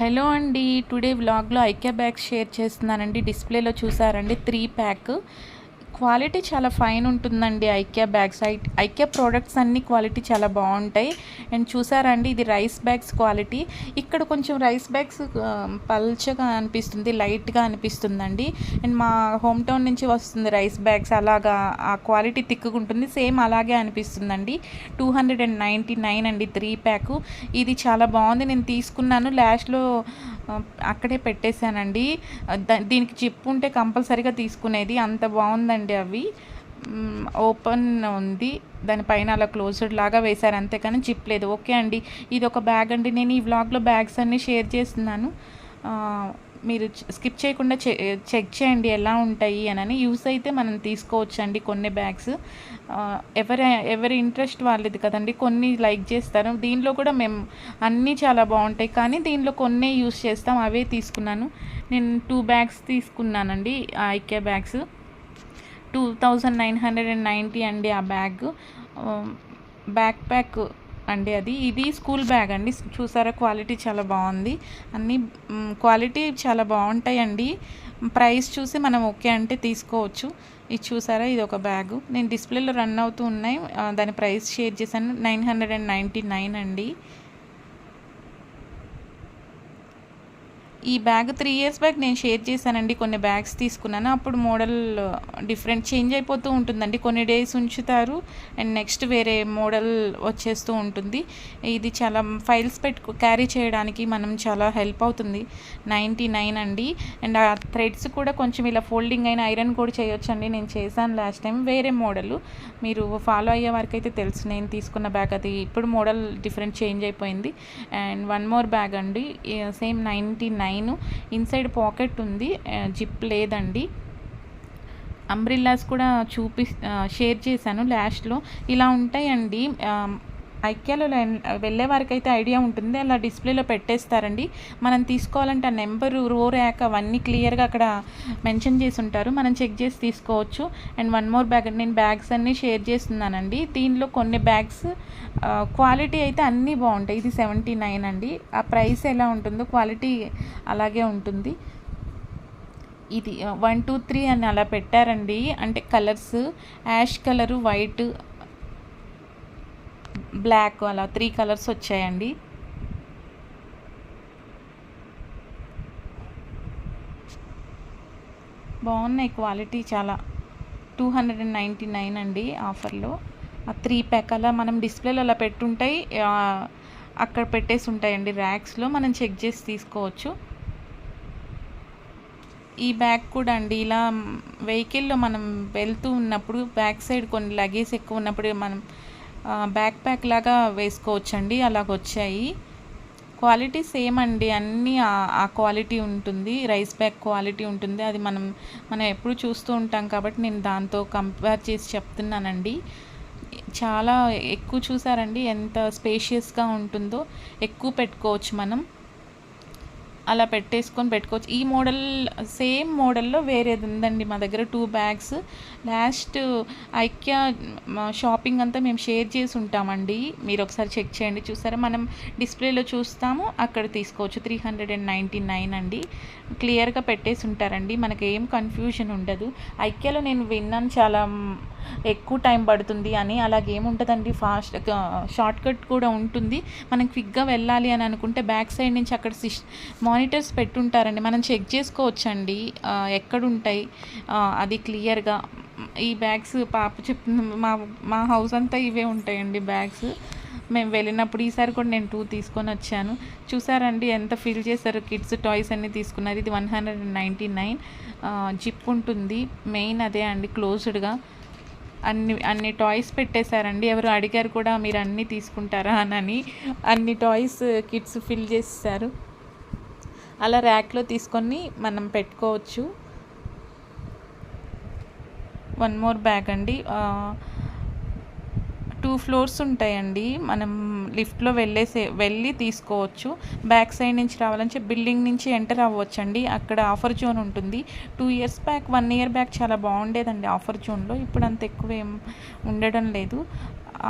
Hello అండి. Today వ్లాగ్‌లో IKEA bags share చేస్తున్నానండి. డిస్‌ప్లేలో చూసారండి 3 ప్యాక్. క్వాలిటీ చాలా ఫైన్ ఉంటుందండి ఐక్యా బ్యాగ్స్. ఐక్యా ప్రొడక్ట్స్ అన్ని క్వాలిటీ చాలా బావుంటాయి. అండ్ చూసారండి ఇది రైస్ బ్యాగ్స్ క్వాలిటీ. ఇక్కడ కొంచెం రైస్ బ్యాగ్స్ పల్చగా అనిపిస్తుంది, లైట్‌గా అనిపిస్తుందండి. అండ్ మా హోమ్ టౌన్ నుంచి వస్తుంది రైస్ బ్యాగ్స్, అలాగా ఆ క్వాలిటీ తిక్కుగుంటుంది. సేమ్ అలాగే అనిపిస్తుందండి. 299 అండి 3 ప్యాకు. ఇది చాలా బాగుంది. నేను తీసుకున్నాను. లాస్ట్‌లో అక్కడే పెట్టేశానండి. దీనికి జిప్ ఉంటే కంపల్సరీగా తీసుకునేది. అంత బాగుందండి అవి. ఓపెన్ ఉంది, దానిపైన అలా క్లోజ్డ్ లాగా వేశారు అంతే కానీ జిప్ లేదు. ఓకే అండి, ఇది ఒక బ్యాగ్ అండి. నేను ఈ వ్లాగ్లో బ్యాగ్స్ అన్నీ షేర్ చేస్తున్నాను. మీరు స్కిప్ చేయకుండా చెక్ చేయండి ఎలా ఉంటాయి అని. యూస్ అయితే మనం తీసుకోవచ్చు అండి కొన్ని బ్యాగ్స్. ఎవరి ఇంట్రెస్ట్ వాళ్ళది కదండి. కొన్ని లైక్ చేస్తారు. దీనిలో కూడా మేము అన్నీ చాలా బాగుంటాయి కానీ దీనిలో కొన్నే యూస్ చేస్తాం, అవే తీసుకున్నాను. నేను 2 బ్యాగ్స్ తీసుకున్నానండి ఐక్యా బ్యాగ్స్. 2990 అండి ఆ బ్యాగ్. బ్యాక్ ప్యాక్ అండి అది. ఇది స్కూల్ బ్యాగ్ అండి. చూసారా క్వాలిటీ చాలా బాగుంది. అన్నీ క్వాలిటీ చాలా బాగుంటాయండి. ప్రైస్ చూసి మనం ఓకే అంటే తీసుకోవచ్చు. ఇది చూసారా, ఇది ఒక బ్యాగు. నేను డిస్ప్లేలో రన్ అవుతూ ఉన్నాయి, దాని ప్రైస్ షేర్ చేశాను. 999 అండి. ఈ బ్యాగ్ 3 ఇయర్స్ బ్యాక్ నేను షేర్ చేశానండి. కొన్ని బ్యాగ్స్ తీసుకున్నాను. అప్పుడు మోడల్ డిఫరెంట్ చేంజ్ అయిపోతూ ఉంటుందండి. కొన్ని డేస్ ఉంచుతారు అండ్ నెక్స్ట్ వేరే మోడల్ వచ్చేస్తూ ఉంటుంది. ఇది చాలా ఫైల్స్ క్యారీ చేయడానికి మనం చాలా హెల్ప్ అవుతుంది. 99 అండి. అండ్ ఆ థ్రెడ్స్ కూడా కొంచెం ఇలా ఫోల్డింగ్ అయిన ఐరన్ కూడా చేయొచ్చండి. నేను చేశాను లాస్ట్ టైం వేరే మోడల్. మీరు ఫాలో అయ్యే వరకు అయితే తెలుసు. నేను తీసుకున్న బ్యాగ్ అది. ఇప్పుడు మోడల్ డిఫరెంట్ చేంజ్ అయిపోయింది. అండ్ వన్ మోర్ బ్యాగ్ అండి, సేమ్ 99. ఇన్సైడ్ పాకెట్ ఉంది, జిప్ లేదండి. అంబ్రిల్లాస్ కూడా షేర్ చేశాను లాస్ట్లో. ఇలా ఉంటాయండి. ఐక్యాలో వెళ్ళే వారికి అయితే ఐడియా ఉంటుంది, అలా డిస్ప్లేలో పెట్టేస్తారండి. మనం తీసుకోవాలంటే ఆ నెంబరు, రో ర్యాక్ అవన్నీ క్లియర్గా అక్కడ మెన్షన్ చేసి ఉంటారు. మనం చెక్ చేసి తీసుకోవచ్చు. అండ్ వన్ మోర్ బ్యాగ్, నేను బ్యాగ్స్ అన్నీ షేర్ చేస్తున్నానండి. దీనిలో కొన్ని బ్యాగ్స్ క్వాలిటీ అయితే అన్నీ బాగుంటాయి. ఇది 79 అండి. ఆ ప్రైస్ ఎలా ఉంటుందో క్వాలిటీ అలాగే ఉంటుంది. ఇది 1 2 3 అని అలా పెట్టారండి. అంటే colours ash colour, white, black, అలా 3 కలర్స్ వచ్చాయండి. బాగున్నాయి క్వాలిటీ చాలా. 299 అండి ఆఫర్లో. ఆ 3 ప్యాక్ అలా మనం డిస్ప్లేలో అలా పెట్టుంటాయి, అక్కడ పెట్టేసి ఉంటాయండి ర్యాక్స్లో. మనం చెక్ చేసి తీసుకోవచ్చు. ఈ బ్యాగ్ కూడా అండి, ఇలా వెహికల్లో మనం వెళ్తూ ఉన్నప్పుడు బ్యాక్ సైడ్ కొన్ని లగేజ్ ఎక్కువ ఉన్నప్పుడు మనం బ్యాక్ ప్యాక్ లాగా వేసుకోవచ్చండి. అలాగొచ్చాయి. క్వాలిటీ సేమ్ అండి, అన్నీ ఆ క్వాలిటీ ఉంటుంది. రైస్ బ్యాగ్ క్వాలిటీ ఉంటుంది. అది మనం ఎప్పుడు చూస్తూ ఉంటాం కాబట్టి నేను దాంతో కంపేర్ చేసి చెప్తున్నానండి. చాలా ఎక్కువ చూసారండి ఎంత స్పేషియస్గా ఉంటుందో. ఎక్కువ పెట్టుకోవచ్చు మనం, అలా పెట్టుకోవచ్చు. ఈ మోడల్ సేమ్ మోడల్లో వేరేది ఉందండి మా దగ్గర 2 బ్యాగ్స్. లాస్ట్ ఐక్యా షాపింగ్ అంతా మేము షేర్ చేసి ఉంటామండి. మీరు ఒకసారి చెక్ చేయండి. చూసారా, మనం డిస్ప్లేలో చూస్తాము, అక్కడ తీసుకోవచ్చు. 399 అండి. క్లియర్గా పెట్టేసి ఉంటారండి, మనకి ఏం కన్ఫ్యూజన్ ఉండదు. ఐక్యాలో నేను విన్నాను చాలా ఎక్కువ టైం పడుతుంది అని. అలాగేముంటుందండి, ఫాస్ట్ షార్ట్ కట్ కూడా ఉంటుంది. మనం క్విక్గా వెళ్ళాలి అని అనుకుంటే బ్యాక్ సైడ్ నుంచి అక్కడ మానిటర్స్ పెట్టుంటారండి, మనం చెక్ చేసుకోవచ్చండి ఎక్కడుంటాయి అది క్లియర్గా. ఈ బ్యాగ్స్ పాప చెప్తుంది, మా హౌస్ అంతా ఇవే ఉంటాయండి బ్యాగ్స్. మేము వెళ్ళినప్పుడు ఈసారి కూడా నేను 2 తీసుకొని వచ్చాను. చూసారండి ఎంత ఫిల్ చేశారు. కిడ్స్ టాయ్స్ అన్నీ తీసుకున్నారు. ఇది 199. జిప్ ఉంటుంది, మెయిన్ అదే అండి, క్లోజ్డ్గా అన్ని టాయ్స్ పెట్టేశారండి. ఎవరు అడిగారు కూడా మీరు అన్నీ తీసుకుంటారా అని. అన్ని టాయ్స్ కిడ్స్ ఫిల్ చేసేసారు. అలా ర్యాక్లో తీసుకొని మనం పెట్టుకోవచ్చు. వన్ మోర్ బ్యాగ్ అండి. 2 ఫ్లోర్స్ ఉంటాయండి. మనం లిఫ్ట్లో వెళ్ళి తీసుకోవచ్చు. బ్యాక్ సైడ్ నుంచి రావాలంటే బిల్డింగ్ నుంచి ఎంటర్ అవ్వచ్చండి. అక్కడ ఆఫర్ జోన్ ఉంటుంది. 2 ఇయర్స్ బ్యాక్, 1 ఇయర్ బ్యాక్ చాలా బాగుండేదండి ఆఫర్ జోన్లో. ఇప్పుడు అంత ఎక్కువ ఏం ఉండడం లేదు.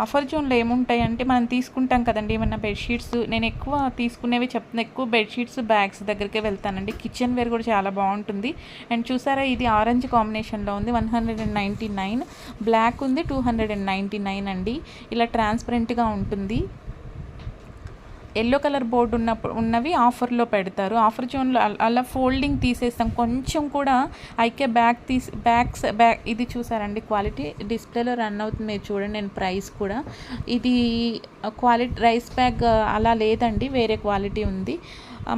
ఆఫర్ జోన్లో ఏముంటాయంటే మనం తీసుకుంటాం కదండి ఏమన్నా బెడ్షీట్స్, నేను ఎక్కువ తీసుకునేవి చెప్తున్నా, ఎక్కువ బెడ్షీట్స్ బ్యాగ్స్ దగ్గరికే వెళ్తానండి. కిచెన్ వేర్ కూడా చాలా బాగుంటుంది. అండ్ చూసారా ఇది ఆరెంజ్ కాంబినేషన్లో ఉంది, 199. బ్లాక్ ఉంది 299 అండి. ఇలా ట్రాన్స్పరెంట్గా ఉంటుంది. ఎల్లో కలర్ బోర్డు ఉన్నవి ఆఫర్లో పెడతారు. ఆఫర్ జోన్లో అలా ఫోల్డింగ్ తీసేస్తాం. కొంచెం కూడా ఐకే బ్యాగ్ ఇది చూసారండి, క్వాలిటీ డిస్ప్లేలో రన్ అవుతుంది, మీరు చూడండి. నేను ప్రైస్ కూడా, ఇది క్వాలిటీ రైస్ బ్యాగ్ అలా లేదండి, వేరే క్వాలిటీ ఉంది.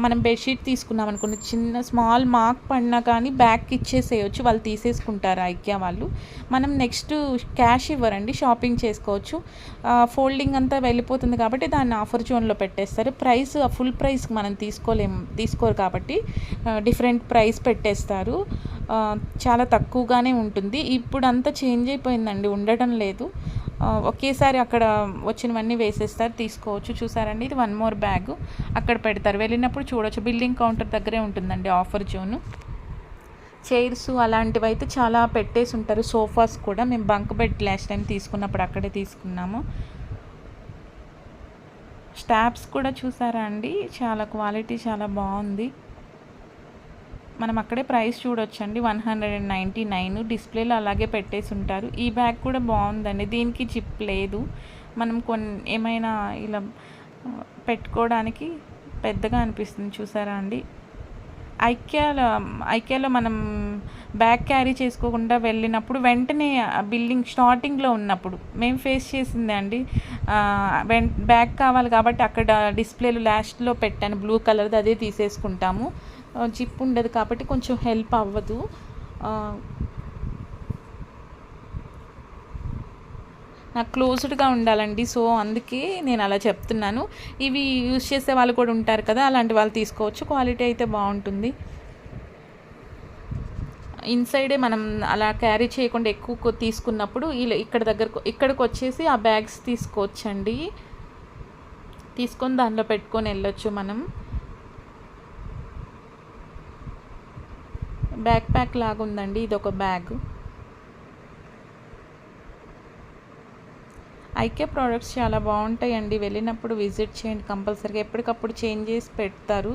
మనం బెడ్షీట్ తీసుకున్నాం అనుకున్న చిన్న స్మాల్ మార్క్ పడినా కానీ బ్యాగ్కి ఇచ్చేసేయచ్చు, వాళ్ళు తీసేసుకుంటారు ఐక్యా వాళ్ళు. మనం నెక్స్ట్ క్యాష్ ఇవ్వరండి, షాపింగ్ చేసుకోవచ్చు. ఫోల్డింగ్ అంతా వెళ్ళిపోతుంది కాబట్టి దాన్ని ఆఫర్ జోన్లో పెట్టేస్తారు. ప్రైస్ ఫుల్ ప్రైస్ మనం తీసుకోరు కాబట్టి డిఫరెంట్ ప్రైస్ పెట్టేస్తారు. చాలా తక్కువగానే ఉంటుంది. ఇప్పుడు అంతా చేంజ్ అయిపోయిందండి, ఉండటం లేదు. ఒకేసారి అక్కడ వచ్చినవన్నీ వేసేస్తారు, తీసుకోవచ్చు. చూసారండి ఇది 1 మోర్ బ్యాగ్ అక్కడ పెడతారు, వెళ్ళినప్పుడు చూడవచ్చు. బిల్లింగ్ కౌంటర్ దగ్గరే ఉంటుందండి ఆఫర్ జోను. చైర్స్ అలాంటివి అయితే చాలా పెట్టేసి ఉంటారు. సోఫాస్ కూడా మేము బంక్ బెడ్ లాస్ట్ టైం తీసుకున్నప్పుడు అక్కడే తీసుకున్నాము. స్టాప్స్ కూడా చూసారా అండి, చాలా క్వాలిటీ చాలా బాగుంది. మనం అక్కడే ప్రైస్ చూడొచ్చండి, 199. డిస్ప్లేలో అలాగే పెట్టేసి ఉంటారు. ఈ బ్యాగ్ కూడా బాగుందండి, దీనికి జిప్ లేదు. మనం ఏమైనా ఇలా పెట్టుకోవడానికి పెద్దగా అనిపిస్తుంది. చూసారా అండి, ఐక్యాలో మనం బ్యాగ్ క్యారీ చేసుకోకుండా వెళ్ళినప్పుడు వెంటనే బిల్డింగ్ స్టార్టింగ్లో ఉన్నప్పుడు మేము ఫేస్ చేసిందే అండి. బ్యాగ్ కావాలి కాబట్టి అక్కడ డిస్ప్లేలో లాస్ట్లో పెట్టాను బ్లూ కలర్ది, అదే తీసేసుకుంటాము. జిప్ ఉండదు కాబట్టి కొంచెం హెల్ప్ అవ్వదు. నాకు క్లోజ్డ్గా ఉండాలండి, సో అందుకే నేను అలా చెప్తున్నాను. ఇవి యూజ్ చేసే వాళ్ళు కూడా ఉంటారు కదా, అలాంటి వాళ్ళు తీసుకోవచ్చు. క్వాలిటీ అయితే బాగుంటుంది. ఇన్సైడే మనం అలా క్యారీ చేయకుండా ఎక్కువ తీసుకున్నప్పుడు ఇలా ఇక్కడికి వచ్చేసి ఆ బ్యాగ్స్ తీసుకోవచ్చండి, తీసుకొని దానిలో పెట్టుకొని వెళ్ళొచ్చు మనం. బ్యాక్ ప్యాక్ లాగా ఉందండి, ఇది ఒక బ్యాగ్. ఐకే ప్రోడక్ట్స్ చాలా బాగుంటాయండి, వెళ్ళినప్పుడు విజిట్ చేయండి కంపల్సరీగా. ఎప్పటికప్పుడు చేంజ్ చేసి పెడతారు.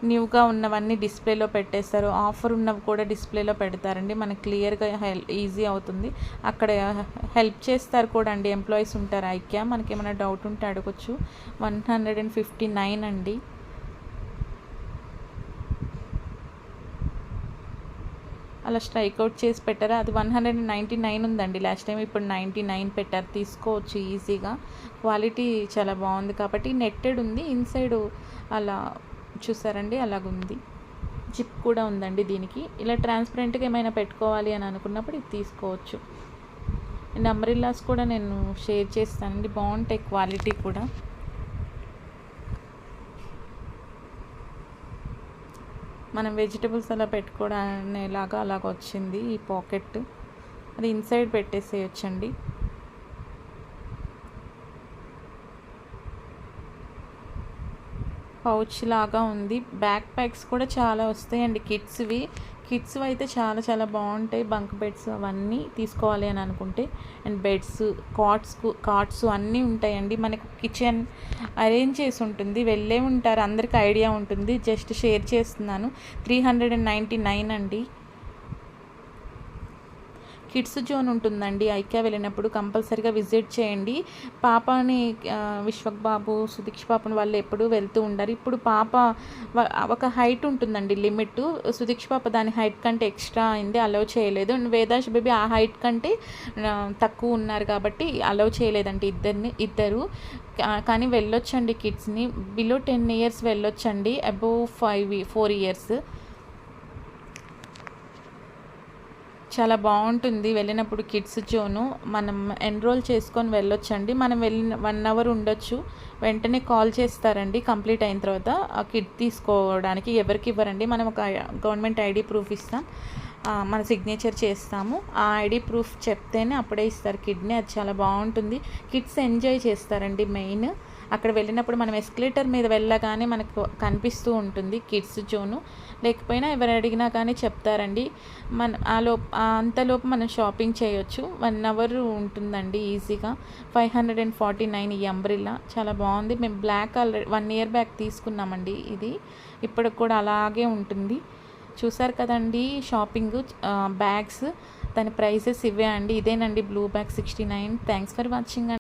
న్యూగా ఉన్నవన్నీ డిస్ప్లేలో పెట్టేస్తారు, ఆఫర్ ఉన్నవి కూడా డిస్ప్లేలో పెడతారండి. మనకు క్లియర్గా ఈజీ అవుతుంది. అక్కడ హెల్ప్ చేస్తారు కూడా అండి, ఎంప్లాయీస్ ఉంటారు ఐక్యా. మనకి ఏమైనా డౌట్ ఉంటే అడగచ్చు. 159 అండి. అలా స్ట్రైక్అవుట్ చేసి పెట్టారు. అది 199 ఉందండి లాస్ట్ టైం, ఇప్పుడు 99 పెట్టారు, తీసుకోవచ్చు ఈజీగా. క్వాలిటీ చాలా బాగుంది కాబట్టి. నెట్టెడ్ ఉంది ఇన్సైడ్, అలా చూసారండి అలాగుంది. జిప్ కూడా ఉందండి దీనికి. ఇలా ట్రాన్స్పరెంట్గా ఏమైనా పెట్టుకోవాలి అని అనుకున్నప్పుడు ఇది తీసుకోవచ్చు. అండ్ అంబ్రెల్లాస్ కూడా నేను షేర్ చేస్తానండి, బాగుంటాయి క్వాలిటీ కూడా. మనం వెజిటబుల్స్ అలా పెట్టుకోవడానిలాగా అలాగ వచ్చింది ఈ పాకెట్, అది ఇన్సైడ్ పెట్టేసేయచ్చండి. పౌచ్ లాగా ఉంది. బ్యాక్ ప్యాక్స్ కూడా చాలా వస్తాయండి కిడ్స్వి అయితే చాలా చాలా బాగుంటాయి. బంక్ బెడ్స్ అవన్నీ తీసుకోవాలి అని అనుకుంటే, అండ్ బెడ్స్, కాట్స్ అన్నీ ఉంటాయండి. మనకు కిచెన్ అరేంజ్ చేసి ఉంటుంది, వెళ్ళే ఉంటారు, అందరికి ఐడియా ఉంటుంది. జస్ట్ షేర్ చేస్తున్నాను. 399 అండి. కిడ్స్ జోన్ ఉంటుందండి ఐక్యా, వెళ్ళినప్పుడు కంపల్సరీగా విజిట్ చేయండి. పాపని విశ్వక్ బాబు, సుదీక్ష్ పాపని వాళ్ళు ఎప్పుడూ వెళ్తూ ఉండారు. ఇప్పుడు పాప ఒక హైట్ ఉంటుందండి లిమిట్, సుదీక్ష్ పాప దాని హైట్ కంటే ఎక్స్ట్రా అయింది, అలౌ చేయలేదు. వేదాష్ బేబీ ఆ హైట్ కంటే తక్కువ ఉన్నారు కాబట్టి అలౌ చేయలేదండి ఇద్దరు. కానీ వెళ్ళొచ్చండి కిడ్స్ని. బిలో 10 years వెళ్ళొచ్చండి, అబోవ్ 4 years. చాలా బాగుంటుంది వెళ్ళినప్పుడు కిడ్స్ జోను. మనం ఎన్రోల్ చేసుకొని వెళ్ళొచ్చండి. మనం వెళ్ళిన 1 hour ఉండొచ్చు, వెంటనే కాల్ చేస్తారండి కంప్లీట్ అయిన తర్వాత. ఆ కిడ్ తీసుకోవడానికి ఎవరికి ఇవ్వరండి, మనం ఒక గవర్నమెంట్ ఐడి ప్రూఫ్ ఇస్తాం, మన సిగ్నేచర్ చేస్తాము. ఆ ఐడి ప్రూఫ్ చెప్తేనే అప్పుడే ఇస్తారు కిడ్ని. అది చాలా బాగుంటుంది, కిడ్స్ ఎంజాయ్ చేస్తారండి మెయిన్. అక్కడ వెళ్ళినప్పుడు మనం ఎస్కలేటర్ మీద వెళ్ళగానే మనకు కనిపిస్తూ ఉంటుంది కిడ్స్ జోను. లేకపోయినా ఎవరు అడిగినా కానీ చెప్తారండి. అంతలోపు మనం షాపింగ్ చేయొచ్చు. 1 అవర్ ఉంటుందండి ఈజీగా. 549 ఈ అంబ్రెల్లా చాలా బాగుంది. మేము బ్లాక్ ఆల్రెడీ 1 ఇయర్ బ్యాక్ తీసుకున్నామండి ఇది. ఇప్పటికి కూడా అలాగే ఉంటుంది. చూసారు కదండి షాపింగ్ బ్యాగ్స్, దాని ప్రైసెస్ ఇవే అండి. ఇదేనండి blue bag 69. Thanks for watching.